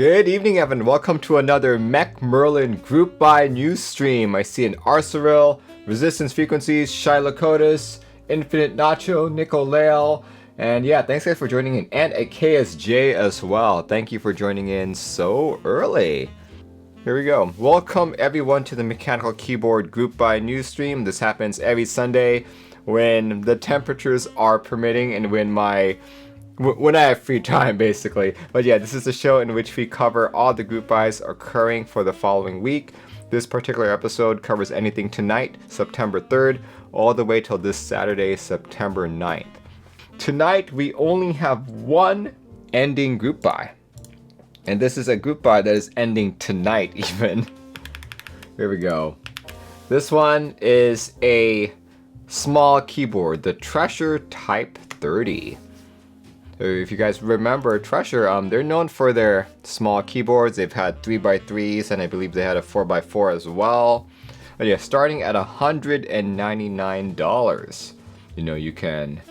Good evening, Evan. Welcome to another Mech Merlin Group Buy news stream. I see an Arceril, Resistance Frequencies, Shilocotus, Infinite Nacho, Nicolale, and yeah, thanks guys for joining in, and a KSJ as well. Thank you for joining in so early. Here we go. Welcome everyone to the Mechanical Keyboard Group Buy news stream. This happens every Sunday when the temperatures are permitting and when I have free time, basically. But yeah, this is a show in which we cover all the group buys occurring for the following week. This particular episode covers anything tonight, September 3rd, all the way till this Saturday, September 9th. Tonight, we only have one ending group buy. And this is a group buy that is ending tonight, even. Here we go. This one is a small keyboard, the Treasure Type 30. If you guys remember Treasure, they're known for their small keyboards. They've had 3x3s, and I believe they had a 4x4 as well. But yeah, starting at $199. You know, you can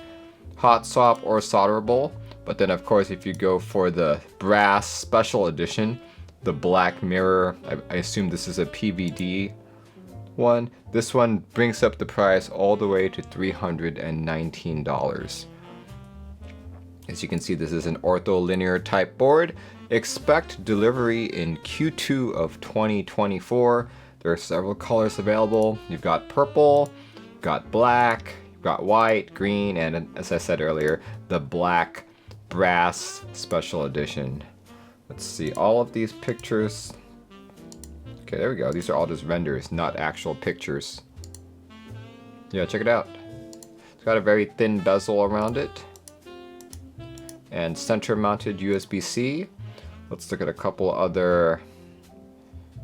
hot swap or solderable. But then, of course, if you go for the brass special edition, the black mirror, I assume this is a PVD one. This one brings up the price all the way to $319. As you can see, this is an ortholinear type board. Expect delivery in Q2 of 2024. There are several colors available. You've got purple, you've got black, you've got white, green, and as I said earlier, the black brass special edition. Let's see, all of these pictures. Okay, there we go. These are all just renders, not actual pictures. Yeah, check it out. It's got a very thin bezel around it. And center mounted USB-C. Let's look at a couple other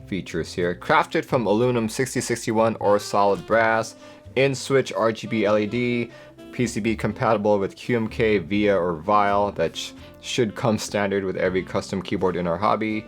features here. Crafted from aluminum 6061 or solid brass, in-switch RGB LED, PCB compatible with QMK, VIA, or VIAL. That should come standard with every custom keyboard in our hobby.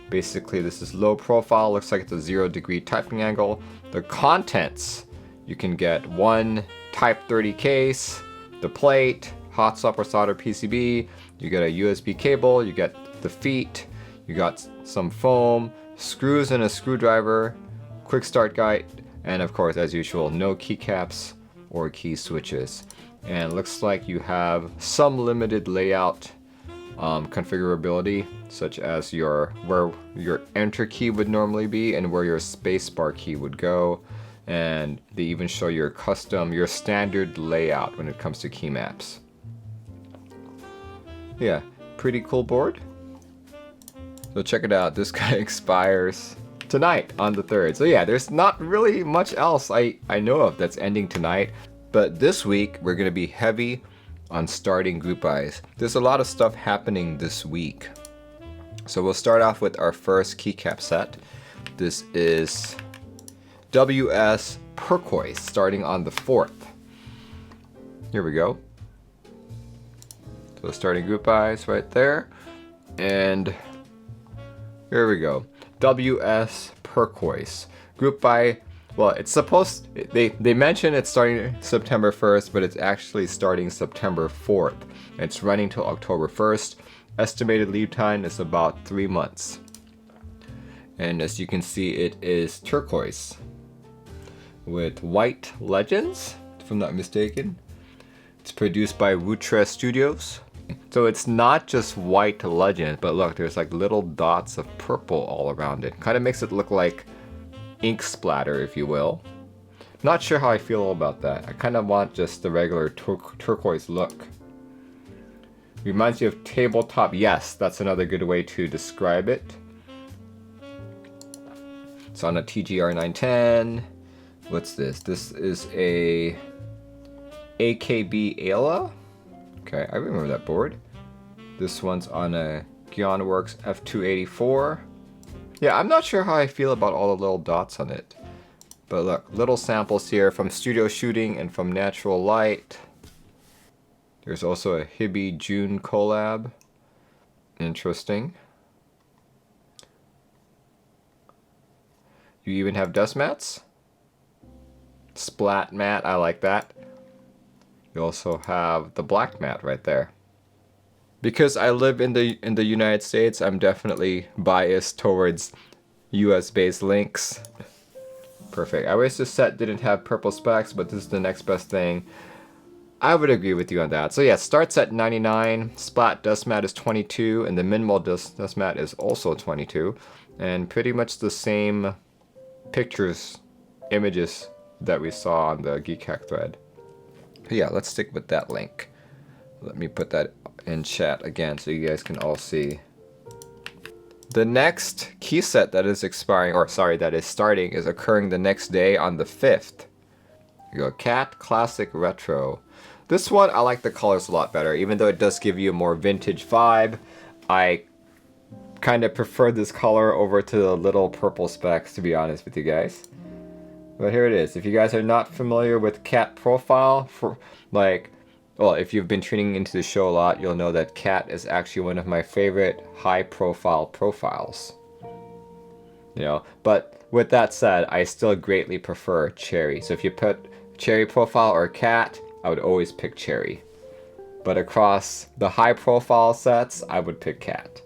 Basically, this is low profile, looks like it's a 0-degree typing angle. The contents, you can get one Type 30 case, the plate, hot swap or solder PCB, you get a USB cable, you get the feet, you got some foam, screws and a screwdriver, quick start guide, and of course, as usual, no keycaps or key switches. And it looks like you have some limited layout configurability, such as where your enter key would normally be and where your spacebar key would go. And they even show your standard layout when it comes to key maps. Yeah, pretty cool board. So check it out. This guy expires tonight on the 3rd. So yeah, there's not really much else I know of that's ending tonight. But this week, we're going to be heavy on starting group buys. There's a lot of stuff happening this week. So we'll start off with our first keycap set. This is WS Purquoise, starting on the 4th. Here we go. So starting group buys right there. And here we go. WS Purquoise. Group buy, well, it's supposed, they mention it's starting September 1st, but it's actually starting September 4th. It's running till October 1st. Estimated lead time is about 3 months. And as you can see, it is turquoise with white legends, if I'm not mistaken. It's produced by Wutre Studios. So it's not just white legend, but look, there's like little dots of purple all around it. Kind of makes it look like ink splatter, if you will. Not sure how I feel about that. I kind of want just the regular turquoise look. Reminds you of tabletop. Yes, that's another good way to describe it. It's on a TGR 910. What's this? This is a AKB Ayla. Okay, I remember that board. This one's on a Gyeonworks F284. Yeah, I'm not sure how I feel about all the little dots on it. But look, little samples here from studio shooting and from natural light. There's also a Hibby June collab. Interesting. You even have dust mats. Splat mat, I like that. You also have the black mat right there. Because I live in the United States, I'm definitely biased towards US based links. Perfect. I wish this set didn't have purple specs, but this is the next best thing. I would agree with you on that. So yeah, starts at 99, Splat Dust Mat is 22, and the Minimal Dust Mat is also 22. And pretty much the same images that we saw on the Geek Hack thread. But yeah, let's stick with that link. Let me put that in chat again so you guys can all see. The next key set that is expiring, or sorry, that is starting, is occurring the next day on the 5th. You go Cat Classic Retro. This one, I like the colors a lot better, even though it does give you a more vintage vibe. I kind of prefer this color over to the little purple specks, to be honest with you guys. But here it is. If you guys are not familiar with Cat profile, well, if you've been tuning into the show a lot, you'll know that Cat is actually one of my favorite high-profile profiles. You know, but with that said, I still greatly prefer Cherry. So if you put Cherry profile or Cat, I would always pick Cherry. But across the high-profile sets, I would pick Cat.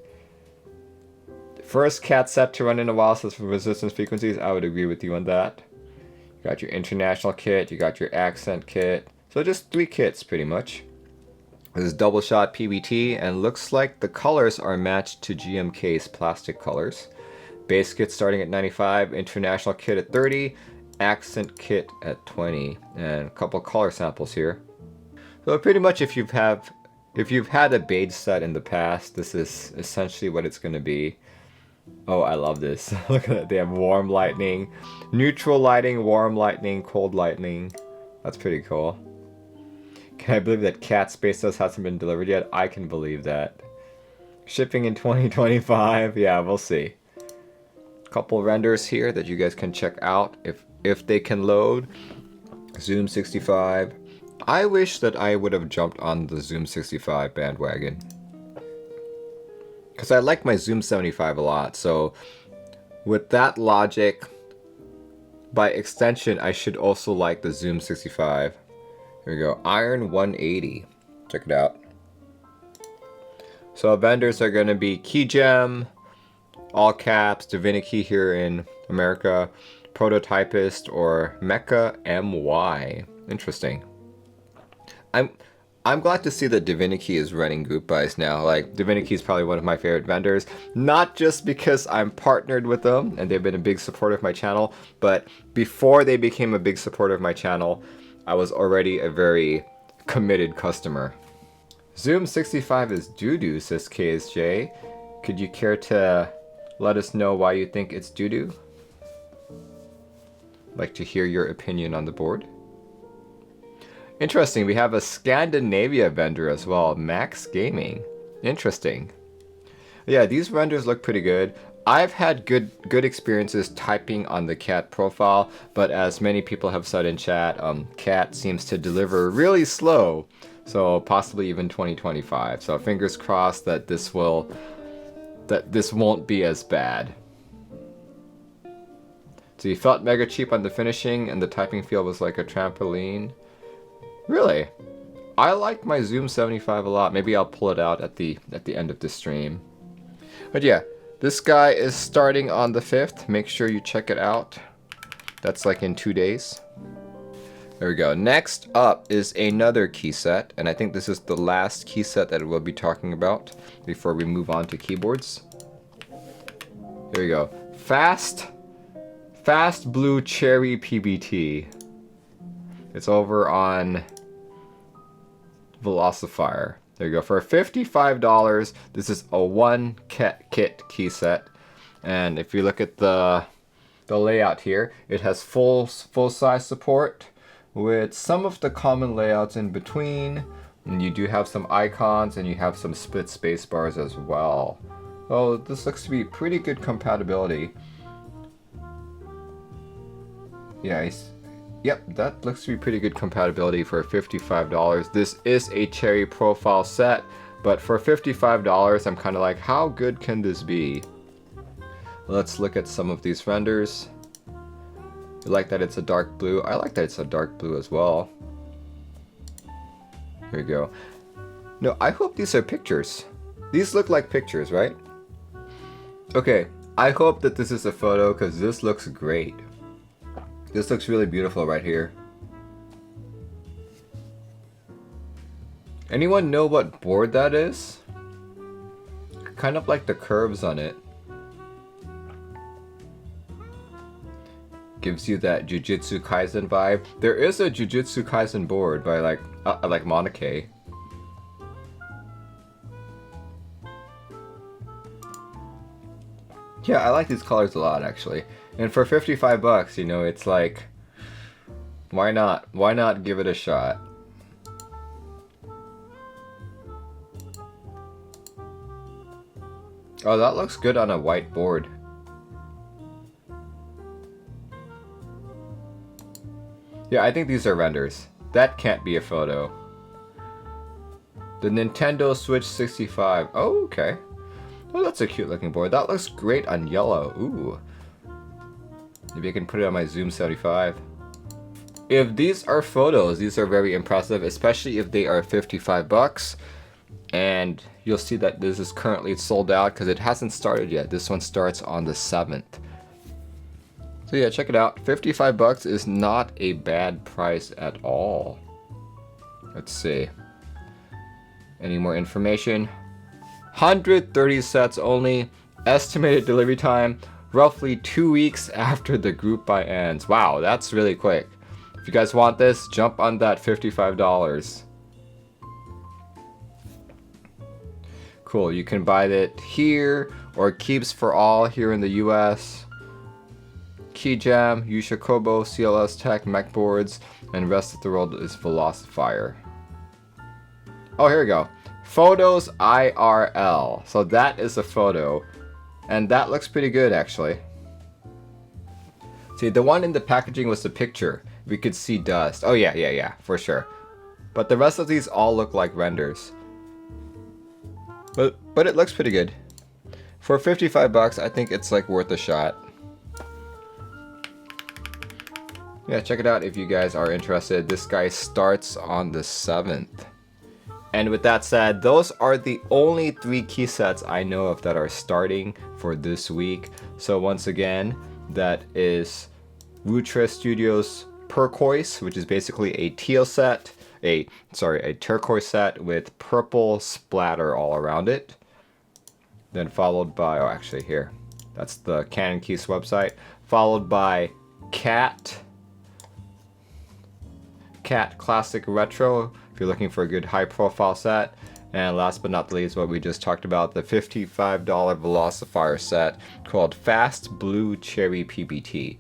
First Cat set to run in a while says for resistance frequencies, I would agree with you on that. You got your international kit, you got your accent kit. So just 3 kits pretty much. This is double shot PBT and looks like the colors are matched to GMK's plastic colors. Base kit starting at 95, international kit at 30, accent kit at 20, and a couple color samples here. So pretty much if you've had a beige set in the past, this is essentially what it's going to be. Oh, I love this. Look at that. They have warm lightning, neutral lighting, warm lightning, cold lightning. That's pretty cool. Can I believe that Cat Space Dust hasn't been delivered yet? I can believe that. Shipping in 2025? Yeah, we'll see. Couple renders here that you guys can check out if they can load. Zoom 65. I wish that I would have jumped on the Zoom 65 bandwagon. Because I like my Zoom 75 a lot, so with that logic, by extension, I should also like the Zoom 65. Here we go, Iron 180. Check it out. So vendors are going to be Keygem, all caps, Divinikey here in America, Prototypist, or Mecha MY. Interesting. I'm glad to see that Divinikey is running group buys now. Like, Divinikey is probably one of my favorite vendors. Not just because I'm partnered with them and they've been a big supporter of my channel, but before they became a big supporter of my channel, I was already a very committed customer. Zoom 65 is doo-doo, says KSJ. Could you care to let us know why you think it's doo-doo? Like to hear your opinion on the board. Interesting, we have a Scandinavia vendor as well, Max Gaming. Interesting. Yeah, these vendors look pretty good. I've had good experiences typing on the Cat profile, but as many people have said in chat, Cat seems to deliver really slow, so possibly even 2025. So fingers crossed that this won't be as bad. So you felt mega cheap on the finishing, and the typing feel was like a trampoline. Really? I like my Zoom 75 a lot. Maybe I'll pull it out at the end of the stream. But yeah, this guy is starting on the 5th. Make sure you check it out. That's like in 2 days. There we go. Next up is another key set, and I think this is the last key set that we'll be talking about before we move on to keyboards. Here we go. Fast Blue Cherry PBT. It's over on Velocifier. There you go. For $55, this is a 1-kit key set. And if you look at the layout here, it has full size support with some of the common layouts in between. And you do have some icons and you have some split space bars as well. Oh, this looks to be pretty good compatibility. Yeah, yep, that looks to be pretty good compatibility for $55. This is a Cherry profile set, but for $55, I'm kind of like, how good can this be? Let's look at some of these renders. You like that it's a dark blue? I like that it's a dark blue as well. Here we go. No, I hope these are pictures. These look like pictures, right? Okay, I hope that this is a photo because this looks great. This looks really beautiful right here. Anyone know what board that is? Kind of like the curves on it. Gives you that Jujutsu Kaisen vibe. There is a Jujutsu Kaisen board by like Monike. Yeah, I like these colors a lot actually. And for 55 bucks, you know, it's like, why not? Why not give it a shot? Oh, that looks good on a white board. Yeah, I think these are renders. That can't be a photo. The Nintendo Switch 65. Oh, okay. Oh, that's a cute looking board. That looks great on yellow. Ooh. Maybe I can put it on my Zoom 75. If these are photos, these are very impressive, especially if they are 55 bucks. And you'll see that this is currently sold out because it hasn't started yet. This one starts on the 7th. So yeah, check it out. 55 bucks is not a bad price at all. Let's see. Any more information? 130 sets only. Estimated delivery time, roughly 2 weeks after the group buy ends. Wow, that's really quick. If you guys want this, jump on that $55. Cool, you can buy it here or Keeps for All here in the US. Keyjam, Yushakobo, CLS Tech, Mech Boards, and rest of the world is Velocifier. Oh, here we go. Photos IRL. So that is a photo. And that looks pretty good actually. See, the one in the packaging was the picture. We could see dust. Oh yeah, for sure. But the rest of these all look like renders. But it looks pretty good. For 55 bucks, I think it's like worth a shot. Yeah, check it out if you guys are interested. This guy starts on the 7th. And with that said, those are the only 3 key sets I know of that are starting for this week. So once again, that is Wutra Studios Purquoise, which is basically a teal set, a turquoise set with purple splatter all around it. Then followed by, oh actually here, that's the Canon Keys website. Followed by Cat Classic Retro, if you're looking for a good high profile set. And last but not least, what we just talked about, the $55 Velocifier set called Fast Blue Cherry PBT.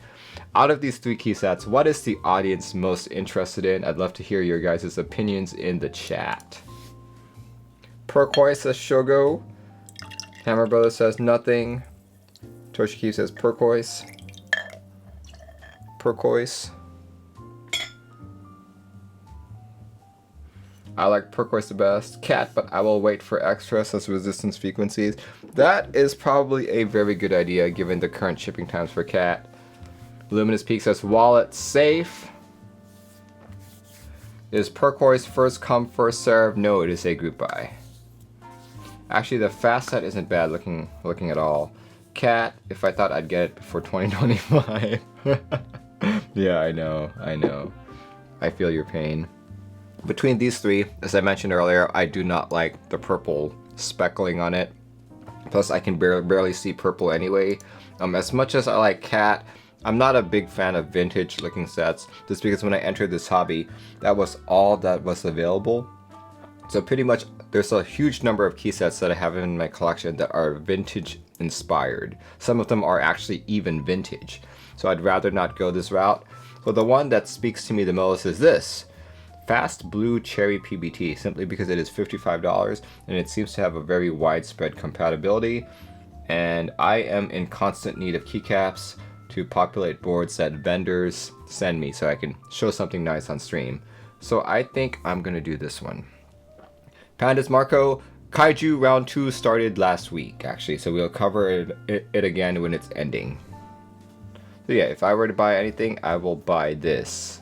Out of these 3 key sets, what is the audience most interested in? I'd love to hear your guys' opinions in the chat. Purquoise says Shogo. Hammer Brother says nothing. Toshiki says Purquoise. I like Purquoise the best. Cat, but I will wait for extra as resistance frequencies. That is probably a very good idea given the current shipping times for Cat. Luminous Peak says wallet safe. Is Purquoise first come first serve? No, it is a group buy. Actually, the fast set isn't bad looking at all. Cat, if I thought I'd get it before 2025. Yeah, I know. I feel your pain. Between these 3, as I mentioned earlier, I do not like the purple speckling on it. Plus, I can barely see purple anyway. As much as I like Cat, I'm not a big fan of vintage looking sets, just because when I entered this hobby, that was all that was available. So pretty much, there's a huge number of key sets that I have in my collection that are vintage inspired. Some of them are actually even vintage. So I'd rather not go this route. So the one that speaks to me the most is this. Fast Blue Cherry PBT, simply because it is $55 and it seems to have a very widespread compatibility. And I am in constant need of keycaps to populate boards that vendors send me so I can show something nice on stream. So I think I'm gonna do this one. Pandas Marco, Kaiju Round 2 started last week actually, so we'll cover it again when it's ending. So yeah, if I were to buy anything, I will buy this.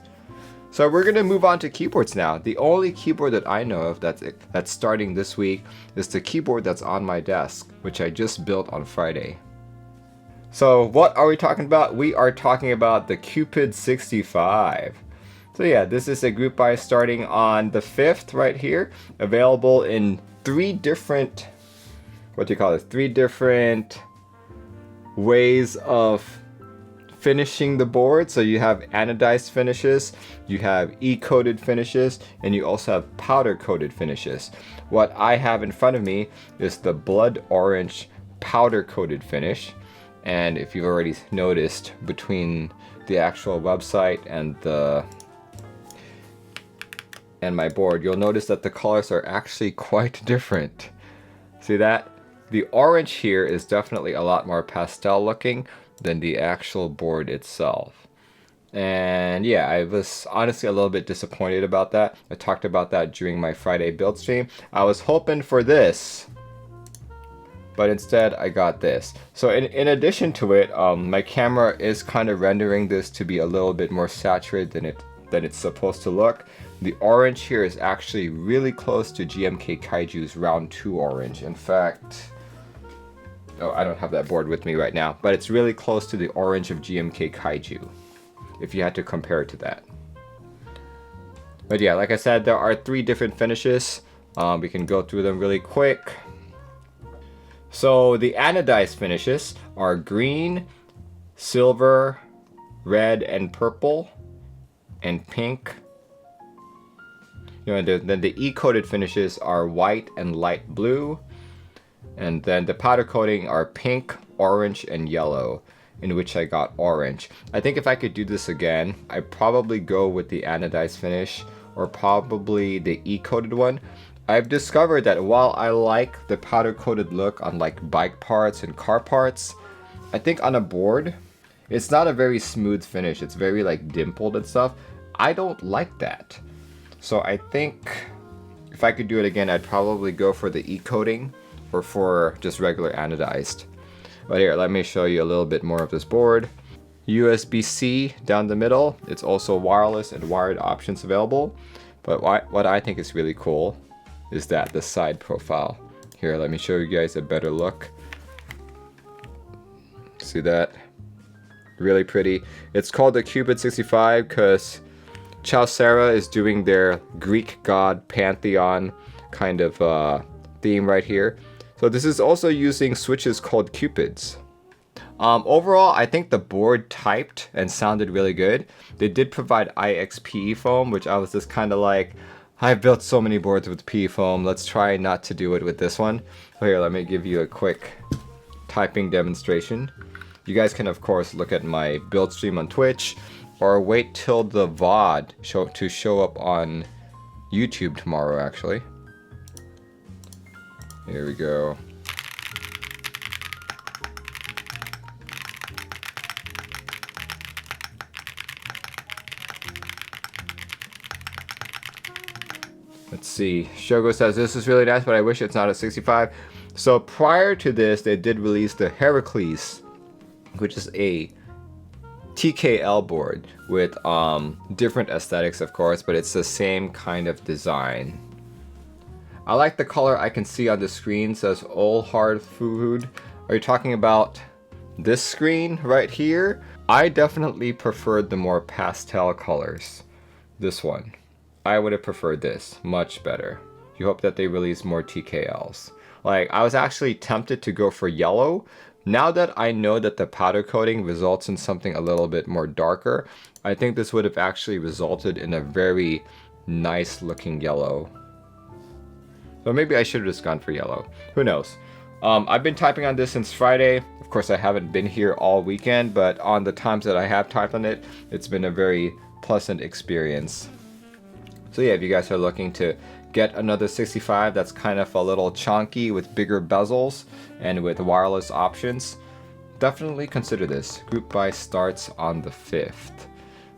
So we're gonna move on to keyboards now. The only keyboard that I know of that's starting this week is the keyboard that's on my desk, which I just built on Friday. So what are we talking about? We are talking about the Cupid 65. So yeah, this is a group buy starting on the 5th right here, available in three different ways of finishing the board. So you have anodized finishes, you have E-coated finishes, and you also have powder-coated finishes. What I have in front of me is the blood orange powder-coated finish. And if you've already noticed, between the actual website and my board, you'll notice that the colors are actually quite different. See that? The orange here is definitely a lot more pastel looking than the actual board itself. And yeah, I was honestly a little bit disappointed about that. I talked about that during my Friday build stream. I was hoping for this, but instead I got this. So in addition to it, my camera is kind of rendering this to be a little bit more saturated than it's supposed to look. The orange here is actually really close to GMK Kaiju's round 2 orange. In fact, oh, I don't have that board with me right now, but it's really close to the orange of GMK Kaiju, if you had to compare it to that. But yeah, like I said, there are three different finishes. We can go through them really quick. So the anodized finishes are green, silver, red and purple, and pink. Then the E-coated finishes are white and light blue. And then the powder coating are pink, orange, and yellow, in which I got orange. I think if I could do this again, I'd probably go with the anodized finish, or probably the E-coated one. I've discovered that while I like the powder coated look on like bike parts and car parts, I think on a board, it's not a very smooth finish. It's very like dimpled and stuff. I don't like that. So I think if I could do it again, I'd probably go for the E-coating or for just regular anodized. But here, let me show you a little bit more of this board. USB-C down the middle. It's also wireless and wired options available. But what I think is really cool is that the side profile. Here, let me show you guys a better look. See that? Really pretty. It's called the Cupid 65 because Chaucera is doing their Greek god pantheon kind of theme right here. So this is also using switches called Cupids. Overall, I think the board typed and sounded really good. They did provide IXPE foam, which I was just kind of like, I've built so many boards with PE foam, let's try not to do it with this one. So here, let me give you a quick typing demonstration. You guys can of course look at my build stream on Twitch, or wait till the VOD to show up on YouTube tomorrow actually. Here we go. Let's see. Shogo says, this is really nice, but I wish it's not a 65. So prior to this, they did release the Heracles, which is a TKL board with different aesthetics, of course, but it's the same kind of design. I like the color I can see on the screen, says Old Hard Food. Are you talking about this screen right here? I definitely preferred the more pastel colors. This one. I would have preferred this much better. You hope that they release more TKLs. Like, I was actually tempted to go for yellow. Now that I know that the powder coating results in something a little bit more darker, I think this would have actually resulted in a very nice looking yellow. So maybe I should have just gone for yellow. Who knows? I've been typing on this since Friday. Of course, I haven't been here all weekend, but on the times that I have typed on it, it's been a very pleasant experience. So yeah, if you guys are looking to get another 65 that's kind of a little chunky with bigger bezels and with wireless options, definitely consider this. Group buy starts on the 5th.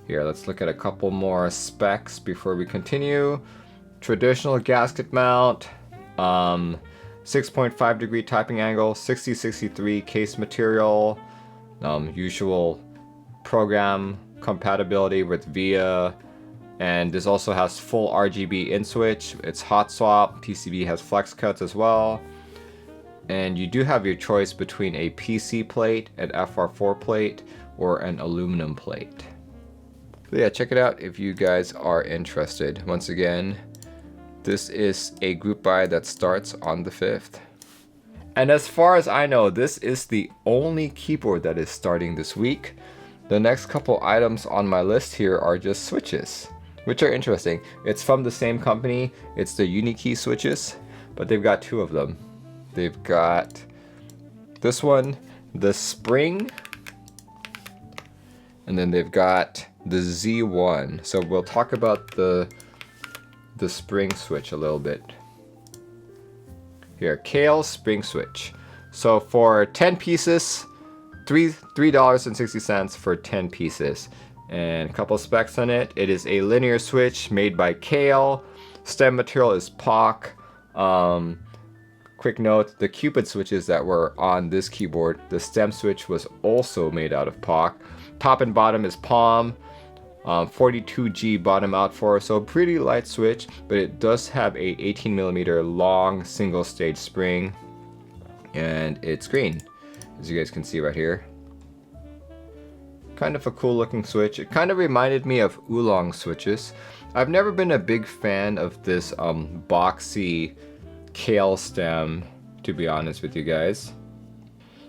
Here, let's look at a couple more specs before we continue. Traditional gasket mount, 6.5 degree typing angle, 6063 case material, usual program compatibility with VIA, And this also has full RGB in switch. It's hot swap. PCB has flex cuts as well. And you do have your choice between a PC plate, an FR4 plate, or an aluminum plate. But yeah, check it out if you guys are interested. Once again, this is a group buy that starts on the 5th. And as far as I know, this is the only keyboard that is starting this week. The next couple items on my list here are just switches, which are interesting. It's from the same company. It's the Divinikey switches, but they've got 2 of them. They've got this one, the Spring, and then they've got the Z1. So we'll talk about the Spring switch a little bit. Here, Kailh Spring Switch. So for 10 pieces, $3.60 for 10 pieces. And a couple specs on it. It is a linear switch made by Kailh. Stem material is POC. Quick note, the Cupid switches that were on this keyboard, the stem switch was also made out of POC. Top and bottom is palm. 42G bottom out for, so pretty light switch, but it does have a 18mm long single stage spring, and it's green, as you guys can see right here. Kind of a cool looking switch. It kind of reminded me of Oolong switches. I've never been a big fan of this boxy Kailh stem, to be honest with you guys.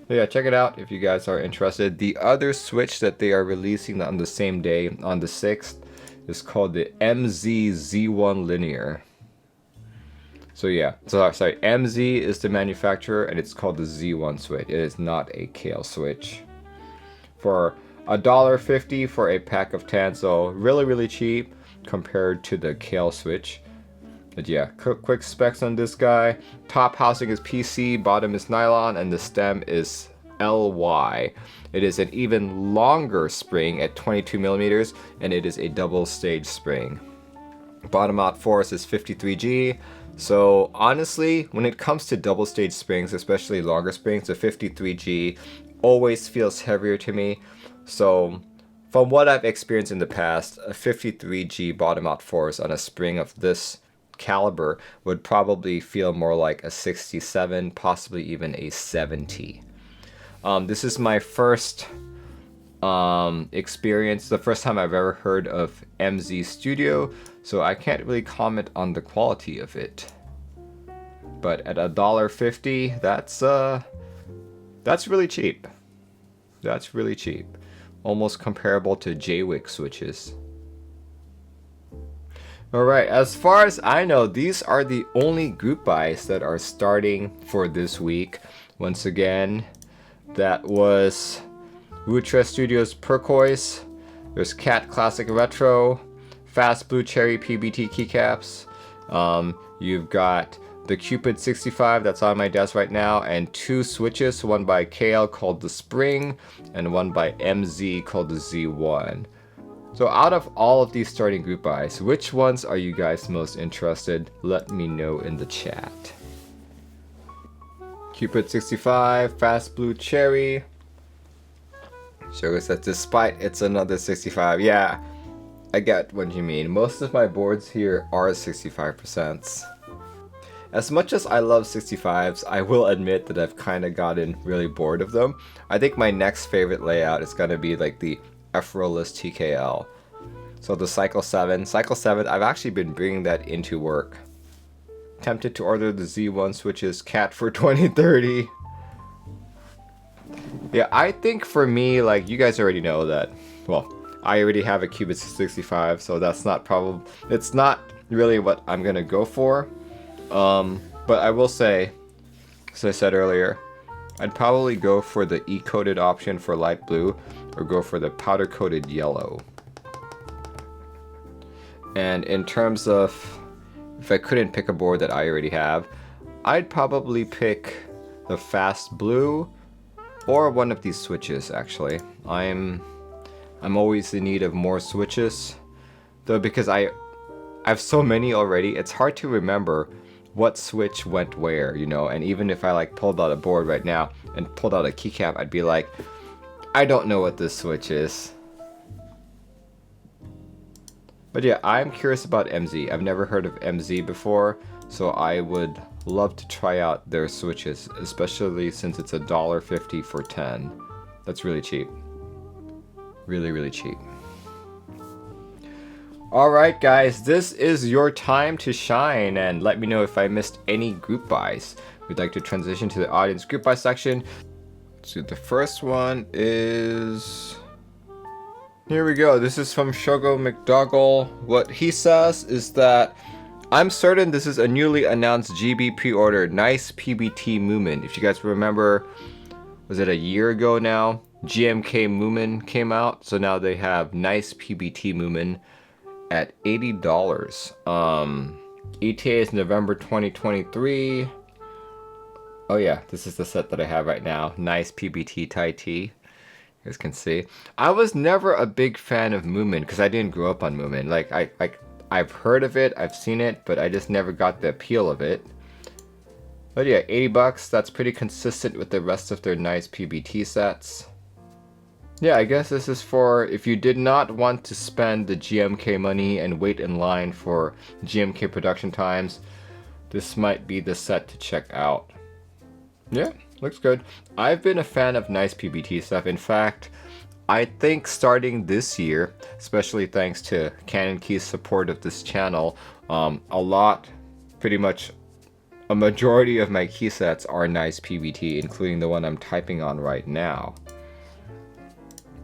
So yeah, check it out if you guys are interested. The other switch that they are releasing on the same day, on the 6th, is called the Z1 Linear. So yeah, sorry, MZ is the manufacturer and it's called the Z1 switch. It is not a Kailh switch. For $1.50 for a pack of 10, so really cheap compared to the Kailh switch. But yeah, quick specs on this guy. Top housing is PC, bottom is nylon, and the stem is LY. It is an even longer spring at 22mm, and it is a double stage spring. Bottom out force is 53G. So honestly, when it comes to double stage springs, especially longer springs, the 53G always feels heavier to me. So from what I've experienced in the past, a 53G bottom out force on a spring of this caliber would probably feel more like a 67, possibly even a 70. This is my first experience, the first time I've ever heard of MZ Studio, so I can't really comment on the quality of it. But at $1.50, that's really cheap. That's really cheap. Almost comparable to JWIC switches. Alright, as far as I know, these are the only group buys that are starting for this week. Once again, that was Wutra Studios Purquoise. There's Cat Classic Retro, Fast Blue Cherry PBT keycaps. You've got the Cupid 65 that's on my desk right now, and 2 switches, one by Kailh called the Spring, and one by MZ called the Z1. So out of all of these starting group buys, which ones are you guys most interested? Let me know in the chat. Cupid 65, Fast Blue Cherry. Shogo says, despite it's another 65. Yeah, I get what you mean. Most of my boards here are 65%. As much as I love 65s, I will admit that I've kind of gotten really bored of them. I think my next favorite layout is going to be like the F-Rollless TKL. So the Cycle 7, I've actually been bringing that into work. Tempted to order the Z1 switches Cat for 2030. Yeah, I think for me, like, you guys already know that, well, I already have a Cupid 65, so that's not it's not really what I'm gonna go for. But I will say, as I said earlier, I'd probably go for the E-coated option for light blue, or go for the powder-coated yellow. And in terms of, if I couldn't pick a board that I already have, I'd probably pick the Fast Blue, or one of these switches, actually. I'm always in need of more switches, though, because I have so many already, it's hard to remember what switch went where, you know. And even if I like pulled out a board right now and pulled out a keycap, I'd be like, I don't know what this switch is. But yeah, I'm curious about MZ. I've never heard of MZ before, so I would love to try out their switches, especially since it's $1.50 for 10. That's really cheap. Really, really cheap. Alright guys, this is your time to shine, and let me know if I missed any group buys. We'd like to transition to the audience group buy section. So the first one is... Here we go. This is from ShogoMcdonald. What he says is that I'm certain this is a newly announced GB pre-order NicePBT Moomin. If you guys remember, was it a year ago now? GMK Moomin came out, so now they have NicePBT Moomin at $80. ETA is November 2023. Oh yeah, this is the set that I have right now. NicePBT Tai T. You guys can see. I was never a big fan of Moomin because I didn't grow up on Moomin. Like I've heard of it, I've seen it, but I just never got the appeal of it. But yeah, $80. That's pretty consistent with the rest of their NicePBT sets. Yeah, I guess this is for if you did not want to spend the GMK money and wait in line for GMK production times, this might be the set to check out. Yeah, looks good. I've been a fan of NicePBT stuff. In fact, I think starting this year, especially thanks to Canon Key's support of this channel, pretty much a majority of my key sets are NicePBT, including the one I'm typing on right now.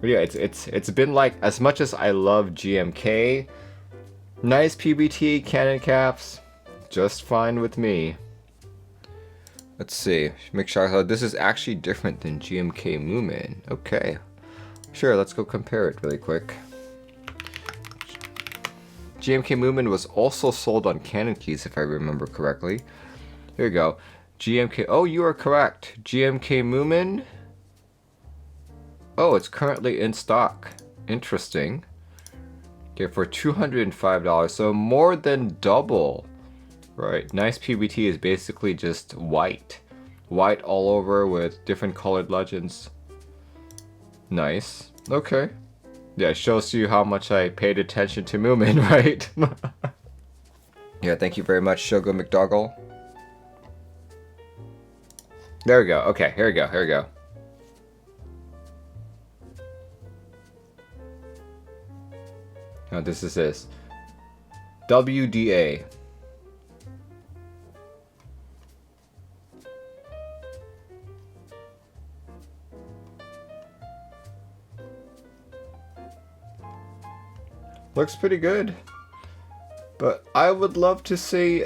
But yeah, it's been like, as much as I love GMK, NicePBT Canon caps, just fine with me. Let's see, make sure this is actually different than GMK Moomin. Okay, sure, let's go compare it really quick. GMK Moomin was also sold on Canon Keys, if I remember correctly. Here we go. GMK, oh, you are correct. GMK Moomin. Oh, it's currently in stock. Interesting. Okay, for $205, so more than double. Right, NicePBT is basically just white. White all over with different colored legends. Nice. Okay. Yeah, it shows you how much I paid attention to Moomin, right? Yeah, thank you very much, ShogoMcdonald. There we go. Okay, here we go, here we go. Now this is this. WDA. Looks pretty good. But I would love to see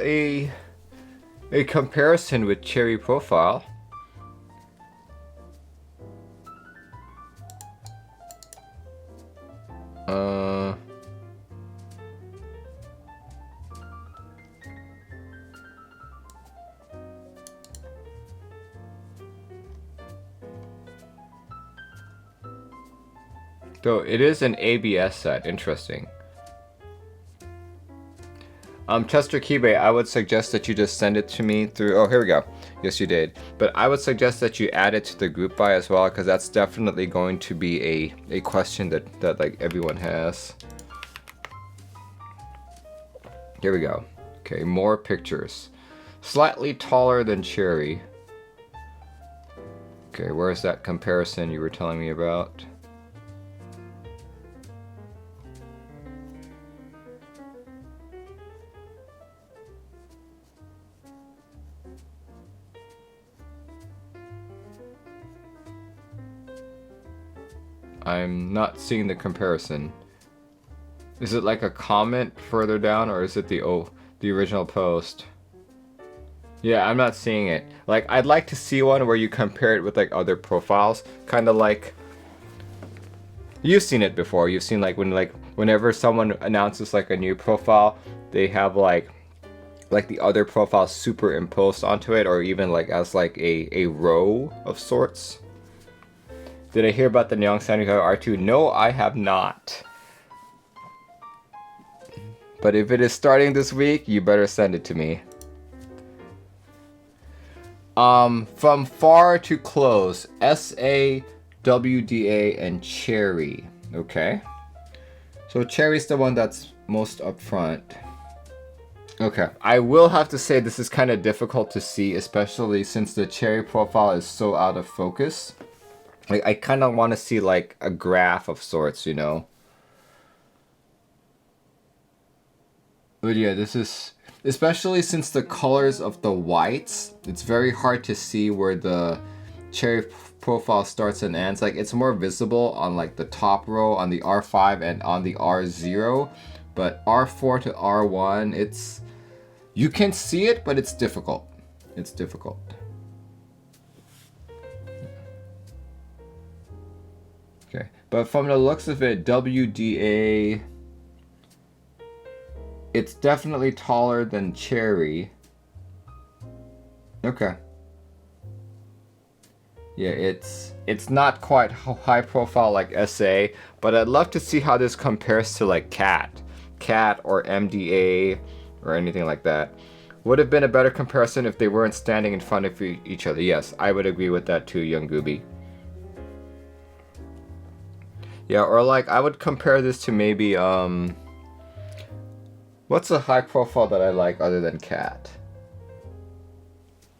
a comparison with Cherry Profile. So it is an ABS set. Interesting. Chesterkeybay, I would suggest that you just send it to me through... Oh, here we go. Yes, you did. But I would suggest that you add it to the group buy as well, because that's definitely going to be a question that like everyone has. Here we go. Okay, more pictures. Slightly taller than Cherry. Okay, where's that comparison you were telling me about? I'm not seeing the comparison. Is it like a comment further down, or is it the original post? Yeah, I'm not seeing it. Like, I'd like to see one where you compare it with like other profiles, kind of like you've seen it before. You've seen like whenever someone announces like a new profile, they have like the other profile superimposed onto it, or even like as like a row of sorts. Did I hear about the Neong Sanrikai R2? No, I have not. But if it is starting this week, you better send it to me. From far to close, SA, WDA, and Cherry. Okay. So cherry's the one that's most up front. Okay, I will have to say this is kind of difficult to see, especially since the cherry profile is so out of focus. Like, I kind of want to see like a graph of sorts, you know? But yeah, this is, especially since the colors of the whites, it's very hard to see where the cherry profile starts and ends. Like, it's more visible on like the top row on the R5 and on the R0, but R4 to R1, it's, you can see it, but it's difficult. It's difficult. Okay, but from the looks of it, WDA, it's definitely taller than cherry. Okay. Yeah, it's not quite high profile like SA, but I'd love to see how this compares to like Cat or MDA or anything like that. Would have been a better comparison if they weren't standing in front of each other. Yes, I would agree with that too, Young Gooby. Yeah, or like I would compare this to maybe what's a high profile that I like other than Cat?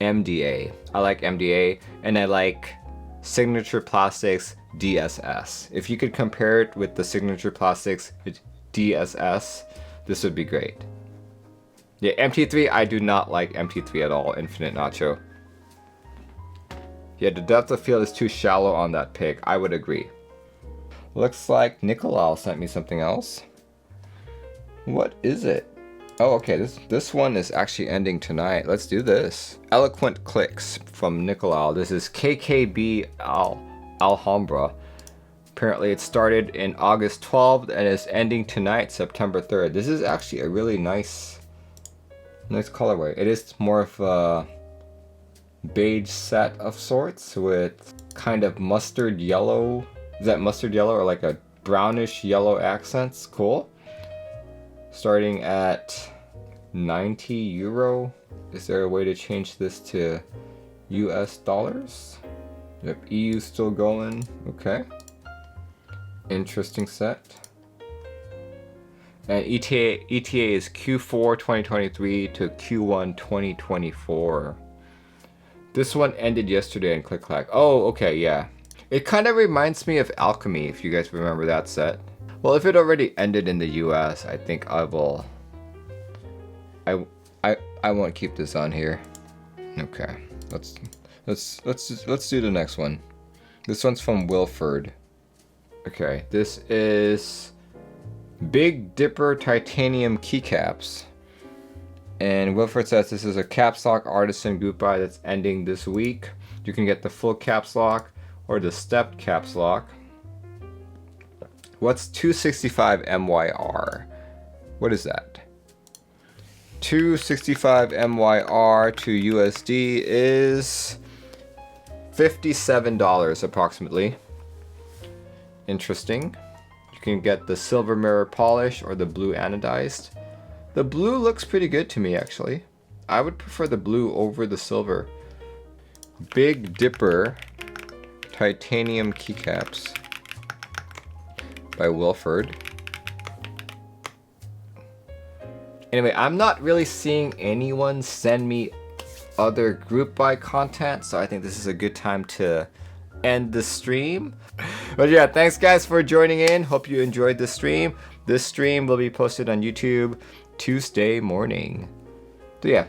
MDA. I like MDA, and I like Signature Plastics DSS. If you could compare it with the Signature Plastics DSS, this would be great. Yeah, MT3, I do not like MT3 at all, Infinite Nacho. Yeah, the depth of field is too shallow on that pick, I would agree. Looks like Nikolai sent me something else. What is it? Oh, okay, this one is actually ending tonight. Let's do this. Eloquent Clicks from Nikolai. This is KKB Alhambra. Apparently it started in August 12th and is ending tonight, September 3rd. This is actually a really nice colorway. It is more of a beige set of sorts with kind of mustard yellow. Is that mustard yellow or like a brownish yellow accents? Cool. Starting at 90 euro. Is there a way to change this to US dollars? Yep, EU still going. Okay. Interesting set. And ETA is Q4 2023 to Q1 2024. This one ended yesterday in ClickClack. Oh, okay, yeah. It kind of reminds me of Alchemy, if you guys remember that set. Well, if it already ended in the US, I think I will. I won't keep this on here. Okay, let's do the next one. This one's from Wilferd. Okay, this is Big Dipper Titanium Keycaps. And Wilferd says this is a caps lock artisan group buy that's ending this week. You can get the full caps lock or the stepped caps lock. What's 265 MYR? What is that? 265 MYR to USD is $57 approximately. Interesting. You can get the silver mirror polish or the blue anodized. The blue looks pretty good to me actually. I would prefer the blue over the silver. Big Dipper Titanium Keycaps by Wilferd. Anyway, I'm not really seeing anyone send me other group buy content, so I think this is a good time to end the stream. But yeah, thanks guys for joining in. Hope you enjoyed the stream. This stream will be posted on YouTube Tuesday morning. So yeah,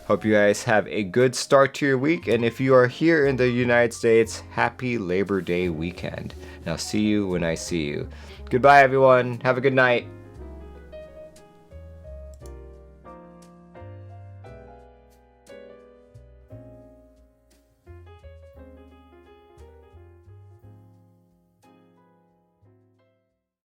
hope you guys have a good start to your week, and if you are here in the United States, happy Labor Day weekend. And I'll see you when I see you. Goodbye everyone, have a good night.